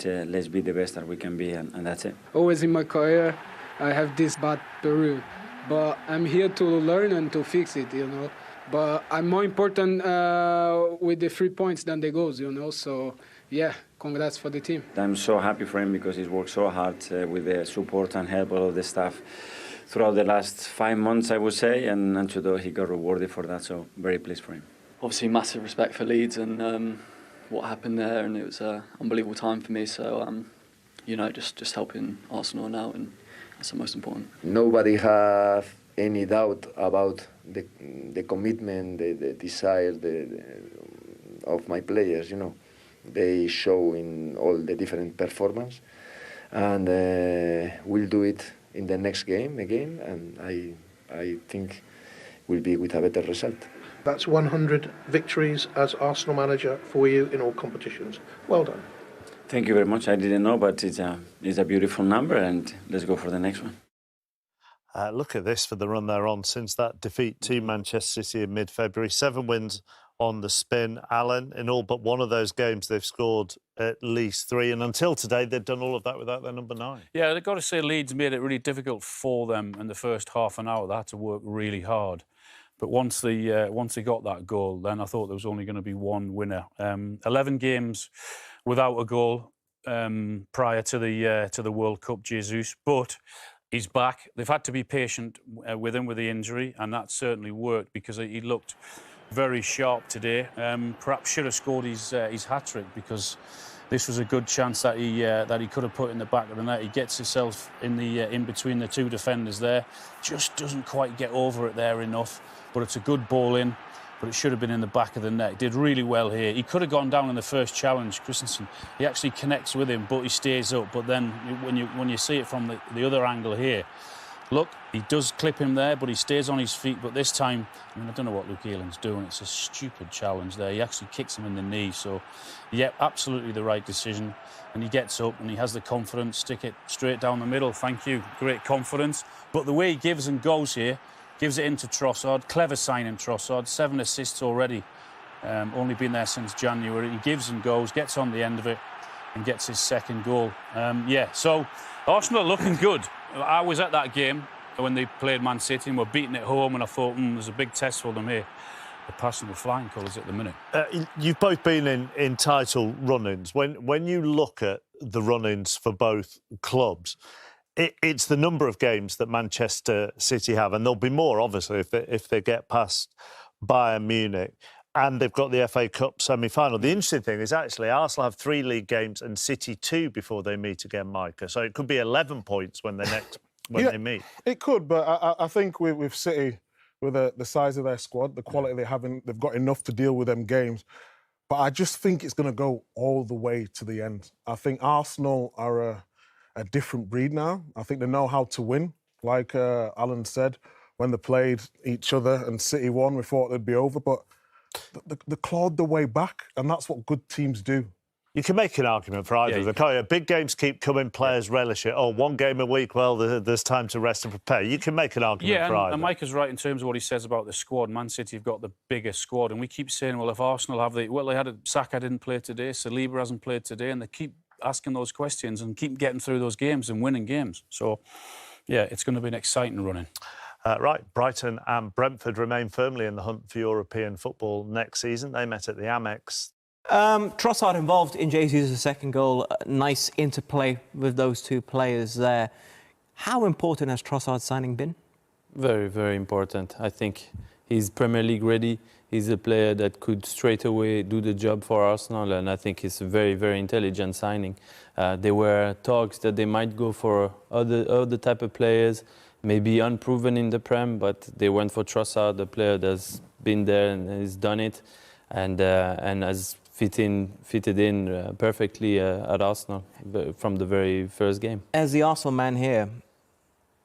Let's be the best that we can be, and that's it. Always in my career, I have this bad period, but I'm here to learn and to fix it, you know. But I'm more important with the 3 points than the goals, you know. So, yeah, congrats for the team. I'm so happy for him because he's worked so hard with the support and help all of the staff throughout the last 5 months, I would say, and today he got rewarded for that, so very pleased for him. Obviously, massive respect for Leeds and what happened there, and it was an unbelievable time for me, so, you know, just helping Arsenal now, and that's the most important. Nobody have any doubt about the commitment, the desire of my players, you know. They show in all the different performance, and we'll do it in the next game again, and I think we'll be with a better result. That's 100 victories as Arsenal manager for you in all competitions. Well done. Thank you very much. I didn't know, but it's a beautiful number, and let's go for the next one. Look at this for the run they're on since that defeat to Manchester City in mid-February. 7 wins on the spin. Alan, in all but one of those games, they've scored at least 3. And until today, they've done all of that without their number 9. Yeah, they've got to say Leeds made it really difficult for them in the first half an hour. They had to work really hard. But once they got that goal, then I thought there was only going to be one winner. 11 games without a goal prior to the World Cup, Jesus. But he's back. They've had to be patient with him with the injury, and that certainly worked because he looked very sharp today. Perhaps should have scored his hat-trick because this was a good chance that he could have put in the back of the net. He gets himself in between the 2 defenders there. Just doesn't quite get over it there enough. But it's a good ball in, but it should have been in the back of the net. He did really well here. He could have gone down in the first challenge, Christensen. He actually connects with him, but he stays up. But then when you see it from the other angle here, look, he does clip him there, but he stays on his feet. But this time, I mean, I don't know what Luke Ealing's doing. It's a stupid challenge there. He actually kicks him in the knee. So, yeah, absolutely the right decision. And he gets up and he has the confidence, stick it straight down the middle. Thank you. Great confidence. But the way he gives and goes here, gives it into Trossard. Clever signing, Trossard. 7 assists already. Only been there since January. He gives and goes, gets on the end of it and gets his second goal. Yeah, so Arsenal are looking good. I was at that game when they played Man City and were beaten at home, and I thought, there's a big test for them here. They're passing with flying colours at the minute. You've both been in title run-ins. When you look at the run-ins for both clubs, it's the number of games that Manchester City have, and there'll be more, obviously, if they get past Bayern Munich, and they've got the FA Cup semi-final. The interesting thing is actually Arsenal have 3 league games and City 2 before they meet again, Micah. So it could be 11 points when they meet. It could, but I think with City, with the size of their squad, the quality they have, they've got enough to deal with them games. But I just think it's going to go all the way to the end. I think Arsenal are a different breed now. I think they know how to win. Like Alan said, when they played each other and City won, we thought they'd be over, but they clawed their way back, and that's what good teams do. You can make an argument for either of them, can't you? Big games keep coming, players relish it. Oh, 1 game a week, well, there's time to rest and prepare. You can make an argument for either. And Mike is right in terms of what he says about the squad. Man City have got the biggest squad, and we keep saying, well, if Arsenal have Saka didn't play today, Saliba hasn't played today, and they keep asking those questions and keep getting through those games and winning games. So, yeah, it's going to be an exciting run-in. Right, Brighton and Brentford remain firmly in the hunt for European football next season. They met at the Amex. Trossard involved in Jesus' second goal. Nice interplay with those 2 players there. How important has Trossard's signing been? Very, very important. I think he's Premier League ready. He's a player that could straight away do the job for Arsenal, and I think it's a very, very intelligent signing. There were talks that they might go for other type of players, maybe unproven in the Prem, but they went for Trossard, a player that's been there and has done it, and has fitted in perfectly at Arsenal from the very first game. As the Arsenal man here,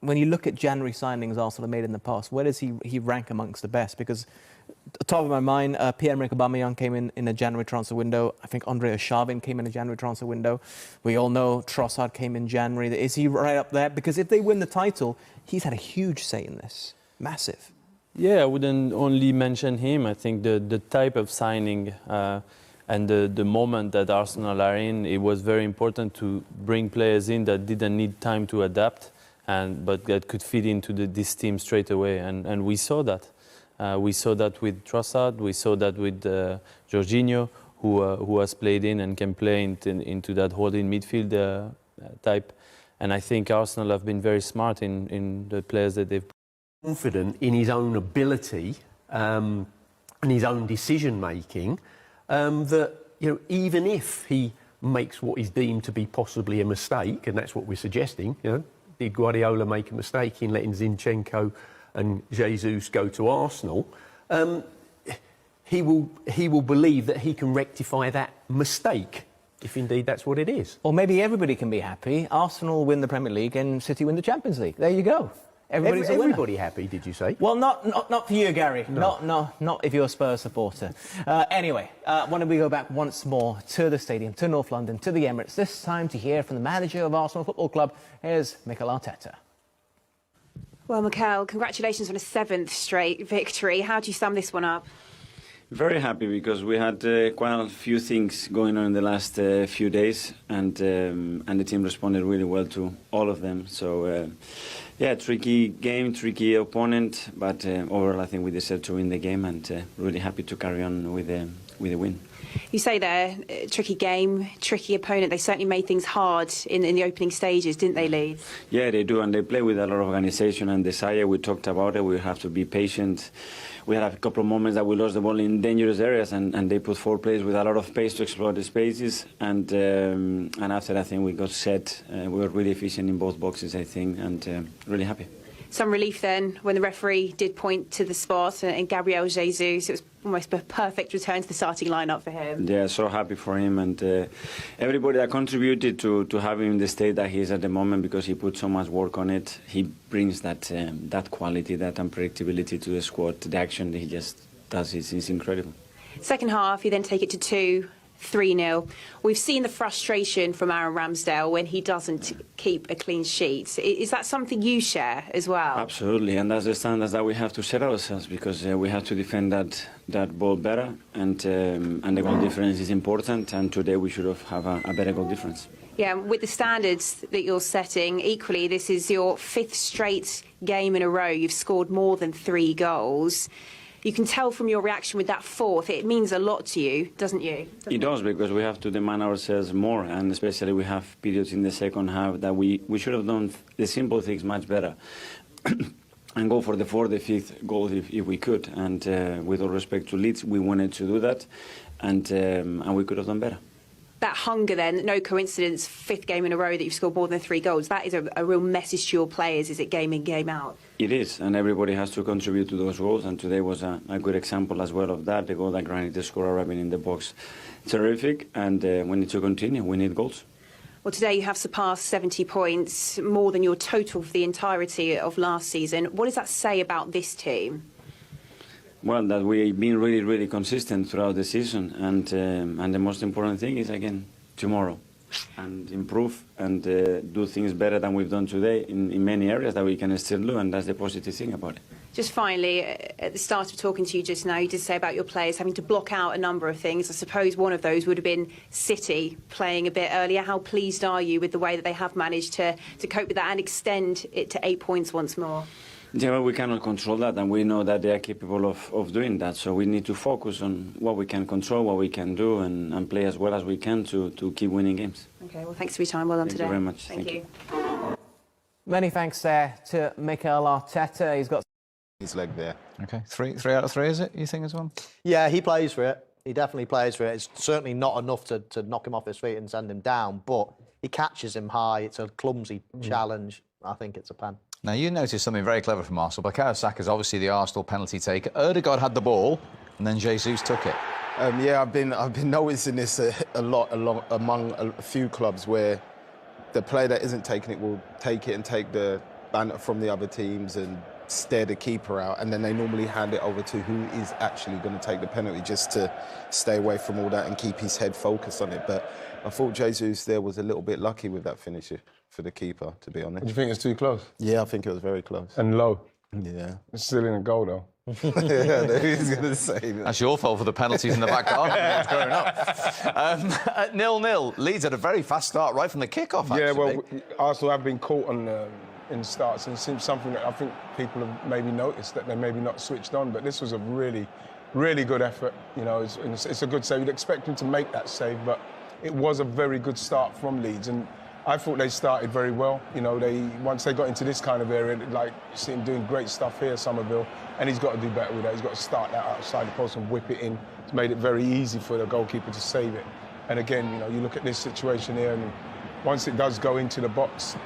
when you look at January signings Arsenal have made in the past, where does he rank amongst the best? Because at the top of my mind, Pierre-Emerick Aubameyang came in a January transfer window. I think Andrea Shavin came in a January transfer window. We all know Trossard came in January. Is he right up there? Because if they win the title, he's had a huge say in this. Massive. Yeah, I wouldn't only mention him. I think the type of signing And the moment that Arsenal are in, it was very important to bring players in that didn't need time to adapt, but that could fit into this team straight away. And we saw that. We saw that with Trossard. We saw that with Jorginho, who has played in and can play into that holding midfield type. And I think Arsenal have been very smart in the players that they've. Confident in his own ability and his own decision making. That, you know, even if he makes what is deemed to be possibly a mistake, and that's what we're suggesting, you know, did Guardiola make a mistake in letting Zinchenko and Jesus go to Arsenal? He will believe that he can rectify that mistake, if indeed that's what it is. Or maybe everybody can be happy. Arsenal win the Premier League and City win the Champions League. There you go. Everybody happy, did you say? Well, not for you, Gary. No. Not if you're a Spurs supporter. Anyway, why don't we go back once more to the stadium, to North London, to the Emirates, this time to hear from the manager of Arsenal Football Club. Here's Mikel Arteta. Well, Mikel, congratulations on a 7th straight victory. How do you sum this one up? Very happy because we had quite a few things going on in the last few days, and the team responded really well to all of them. So, yeah, tricky game, tricky opponent, but overall I think we deserve to win the game, and really happy to carry on with the win. You say there, tricky game, tricky opponent. They certainly made things hard in the opening stages, didn't they, Leeds? Yeah, they do, and they play with a lot of organisation and desire. We talked about it. We have to be patient. We had a couple of moments that we lost the ball in dangerous areas, and they put 4 players with a lot of pace to explore the spaces. And after that, I think we got set. We were really efficient in both boxes, I think, and really happy. Some relief then when the referee did point to the spot and Gabriel Jesus. It was almost a perfect return to the starting lineup for him. Yeah, so happy for him, and everybody that contributed to have him in the state that he is at the moment, because he put so much work on it. He brings that quality, that unpredictability to the squad. The action that he just does is incredible. Second half, you then take it to 2-3-0. We've seen the frustration from Aaron Ramsdale when he doesn't keep a clean sheet. Is that something you share as well? Absolutely, and that's the standards that we have to set ourselves, because we have to defend that ball better, and the goal difference is important, and today we should have a better goal difference. Yeah, with the standards that you're setting, equally, this is your 5th straight game in a row. You've scored more than 3 goals. You can tell from your reaction with that 4th, it means a lot to you, doesn't you? It does, because we have to demand ourselves more, and especially we have periods in the second half that we should have done the simple things much better and go for the 4th, the 5th goal if we could. And with all respect to Leeds, we wanted to do that, and we could have done better. That hunger then, no coincidence, 5th game in a row that you've scored more than 3 goals. That is a real message to your players, is it, game in, game out? It is, and everybody has to contribute to those goals, and today was a good example as well of that. The goal that Granit scored arriving in the box, terrific, and we need to continue. We need goals. Well, today you have surpassed 70 points, more than your total for the entirety of last season. What does that say about this team? Well, that we've been really, really consistent throughout the season, and the most important thing is, again, tomorrow, and improve and do things better than we've done today in many areas that we can still do, and that's the positive thing about it. Just finally, at the start of talking to you just now, you did say about your players having to block out a number of things. I suppose one of those would have been City playing a bit earlier. How pleased are you with the way that they have managed to cope with that and extend it to 8 points once more? Yeah, well, we cannot control that, and we know that they are capable of doing that. So we need to focus on what we can control, what we can do, and play as well as we can to keep winning games. OK, well, thanks for your time. Well done today. Thank you very much. Thank you. Many thanks there to Mikel Arteta. He's got his leg there. OK, three out of 3, is it, you think, as well? Yeah, he plays for it. He definitely plays for it. It's certainly not enough to knock him off his feet and send him down, but he catches him high. It's a clumsy challenge. I think it's a pen. Now, you noticed something very clever from Arsenal. Bukayo Saka is obviously the Arsenal penalty taker. Ødegaard had the ball, and then Jesus took it. Yeah, I've been noticing this a lot among a few clubs where the player that isn't taking it will take it and take the banter from the other teams and stare the keeper out, and then they normally hand it over to who is actually going to take the penalty, just to stay away from all that and keep his head focused on it. But I thought Jesus there was a little bit lucky with that finisher for the keeper, to be honest. Do you think it's too close? Yeah, I think it was very close. And low? Yeah. It's still in a goal, though. Yeah, he's going to say that. That's your fault for the penalties in the back garden growing up. At 0-0, Leeds had a very fast start right from the kickoff, actually. Yeah, well, Arsenal have been caught on in the starts, and it seems something that I think people have maybe noticed, that they're maybe not switched on, but this was a really, really good effort. You know, it's a good save. You'd expect him to make that save, but it was a very good start from Leeds, and I thought they started very well. You know, once they got into this kind of area, like, you see him doing great stuff here, Somerville, and he's got to do better with that. He's got to start that outside the post and whip it in. It's made it very easy for the goalkeeper to save it. And again, you know, you look at this situation here, and once it does go into the box,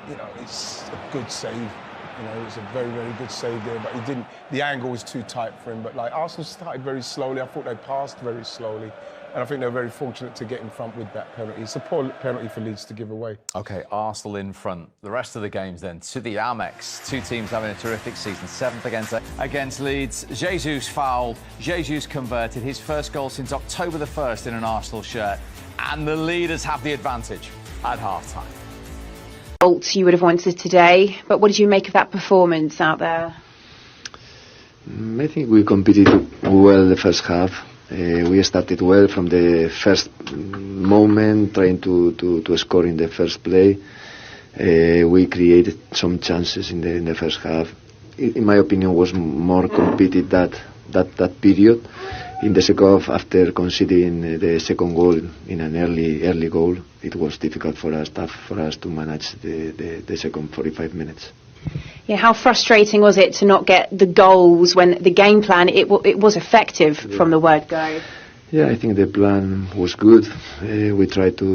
you know, it's a good save. You know, it's a very, very good save there, but he didn't. The angle was too tight for him. But like, Arsenal started very slowly. I thought they passed very slowly. And I think they're very fortunate to get in front with that penalty. It's a poor penalty for Leeds to give away. OK, Arsenal in front. The rest of the games then, to the Amex. Two teams having a terrific season. 7th against Leeds. Jesus fouled. Jesus converted. His first goal since October the 1st in an Arsenal shirt. And the leaders have the advantage at half-time. You would have wanted today, but what did you make of that performance out there? I think we competed well the first half. We started well from the first moment, trying to score in the first play. We created some chances in the first half. In my opinion, was more competed that period. In the second half, after conceding the second goal in an early goal, it was difficult for us to manage the second 45 minutes. Yeah, how frustrating was it to not get the goals when the game plan, it was effective from the word go? Yeah, I think the plan was good. We tried to